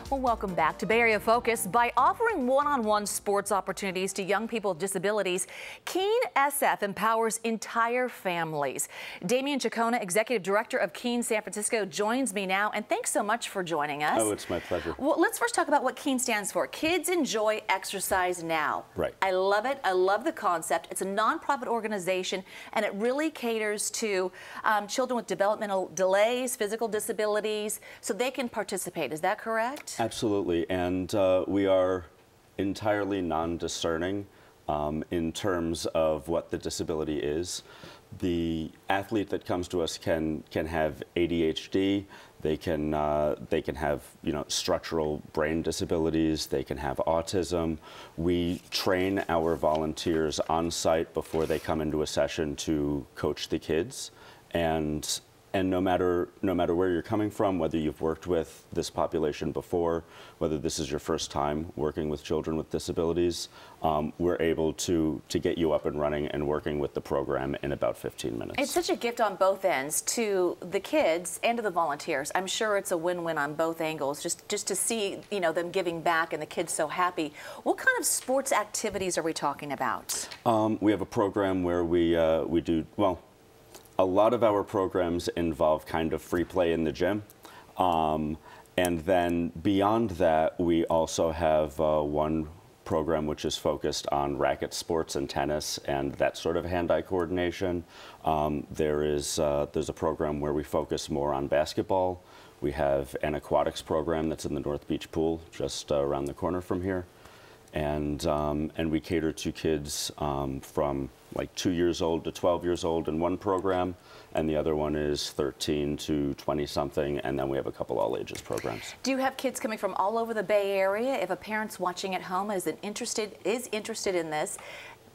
Well, welcome back to Bay Area Focus. By offering one-on-one sports opportunities to young people with disabilities, Keene SF empowers entire families. Damien Chacona, Executive Director of Keene San Francisco, joins me now, and thanks so much for joining us. Oh, it's my pleasure. Well, let's first talk about what Keene stands for. Kids Enjoy Exercise Now. Right. I love it. I love the concept. It's a nonprofit organization, and it really caters to children with developmental delays, physical disabilities, so they can participate. Is that correct? Absolutely, and we are entirely non-discerning in terms of what the disability is. The athlete that comes to us can have ADHD. They can have structural brain disabilities. They can have autism. We train our volunteers on site before they come into a session to coach the kids, and no matter where you're coming from, whether you've worked with this population before, whether this is your first time working with children with disabilities, we're able to get you up and running and working with the program in about 15 minutes. It's such a gift on both ends, to the kids and to the volunteers. I'm sure it's a win-win on both angles, just to see them giving back and the kids so happy. What kind of sports activities are we talking about? We have a program where we do, well, a lot of our programs involve kind of free play in the gym. And then beyond that, we also have one program which is focused on racket sports and tennis and that sort of hand-eye coordination. There's a program where we focus more on basketball. We have an aquatics program that's in the North Beach pool, just around the corner from here. And we cater to kids from like 2 years old to 12 years old in one program, and the other one is 13 to 20-something, and then we have a couple all-ages programs. Do you have kids coming from all over the Bay Area? If a parent's watching at home is interested in this,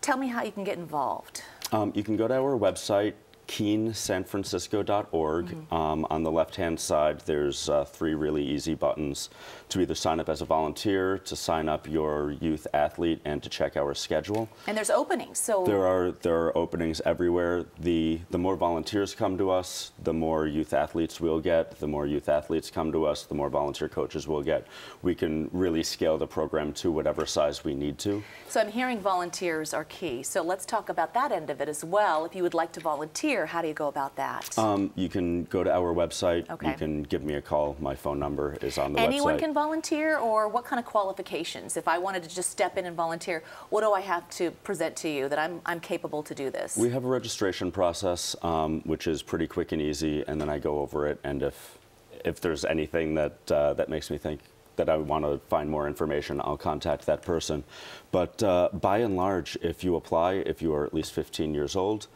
tell me how you can get involved. You can go to our website, KeeneSanFrancisco.org. On the left-hand side, there's 3 really easy buttons to either sign up as a volunteer, to sign up your youth athlete, and to check our schedule. And there's openings, so there are openings everywhere. The more volunteers come to us, the more youth athletes we'll get. The more youth athletes come to us, the more volunteer coaches we'll get. We can really scale the program to whatever size we need to. So I'm hearing volunteers are key. So let's talk about that end of it as well. If you would like to volunteer, how do you go about that? You can go to our website. Okay. You can give me a call. My phone number is on the website. Anyone can volunteer, or what kind of qualifications? If I wanted to just step in and volunteer, what do I have to present to you that I'm capable to do this? We have a registration process, which is pretty quick and easy, and then I go over it, and if there's anything that makes me think that I want to find more information, I'll contact that person. But by and large, if you apply, if you are at least 15 years old,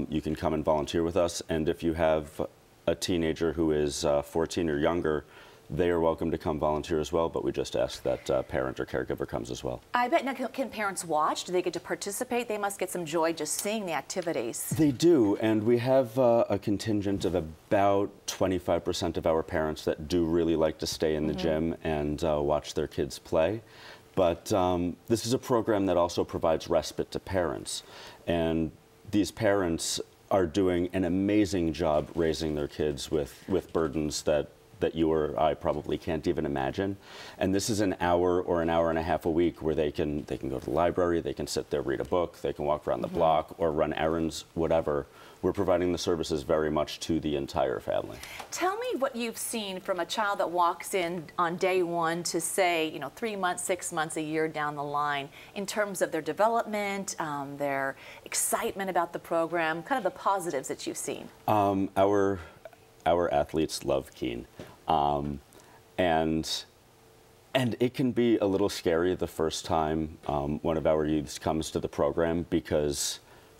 you can come and volunteer with us. And if you have a teenager who is 14 or younger, they are welcome to come volunteer as well, but we just ask that parent or caregiver comes as well. I bet. Now, can parents watch? Do they get to participate? They must get some joy just seeing the activities. They do, and we have a contingent of about 25% of our parents that do really like to stay in the gym and watch their kids play. But this is a program that also provides respite to parents, and these parents are doing an amazing job raising their kids with burdens that you or I probably can't even imagine. And this is an hour or an hour and a half a week where they can go to the library, they can sit there, read a book, they can walk around the block or run errands, whatever. We're providing the services very much to the entire family. Tell me what you've seen from a child that walks in on day one to, say, 3 months, 6 months, a year down the line, in terms of their development, their excitement about the program, kind of the positives that you've seen. Our athletes love Keene. And it can be a little scary the first time one of our youths comes to the program, because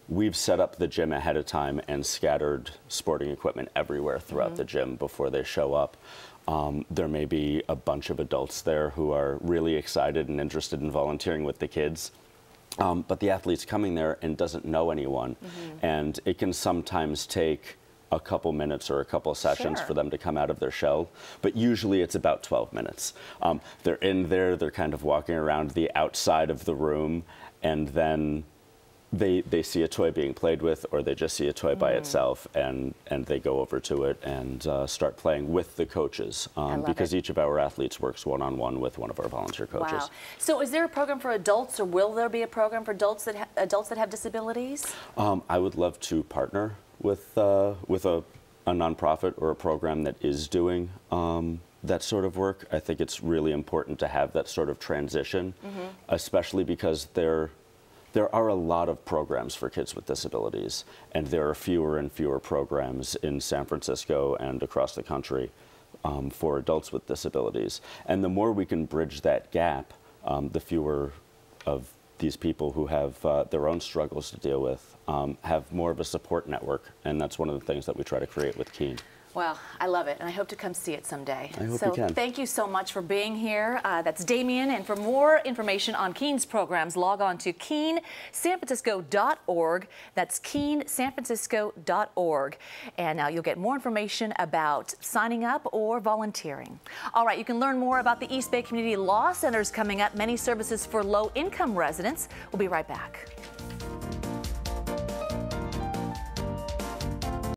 we've set up the gym ahead of time and scattered sporting equipment everywhere throughout the gym before they show up. There may be a bunch of adults there who are really excited and interested in volunteering with the kids. But the athlete's coming there and doesn't know anyone. And it can sometimes take a couple minutes or a couple sessions for them to come out of their shell, but usually it's about 12 minutes. They're in there, they're kind of walking around the outside of the room, and then they see a toy being played with, or they just see a toy by itself, and they go over to it and start playing with the coaches, because each of our athletes works one-on-one with one of our volunteer coaches. Wow. So is there a program for adults, or will there be a program for adults that have disabilities? I would love to partner with a nonprofit or a program that is doing that sort of work. I think it's really important to have that sort of transition, especially because there are a lot of programs for kids with disabilities, and there are fewer and fewer programs in San Francisco and across the country for adults with disabilities. And the more we can bridge that gap, the fewer of these people who have their own struggles to deal with have more of a support network, and that's one of the things that we try to create with Keen. Well, I love it, and I hope to come see it someday. I hope you can. Thank you so much for being here. That's Damien, and for more information on Keen's programs, log on to keensanfrancisco.org. That's keensanfrancisco.org. And now you'll get more information about signing up or volunteering. All right, you can learn more about the East Bay Community Law Centers coming up, many services for low-income residents. We'll be right back.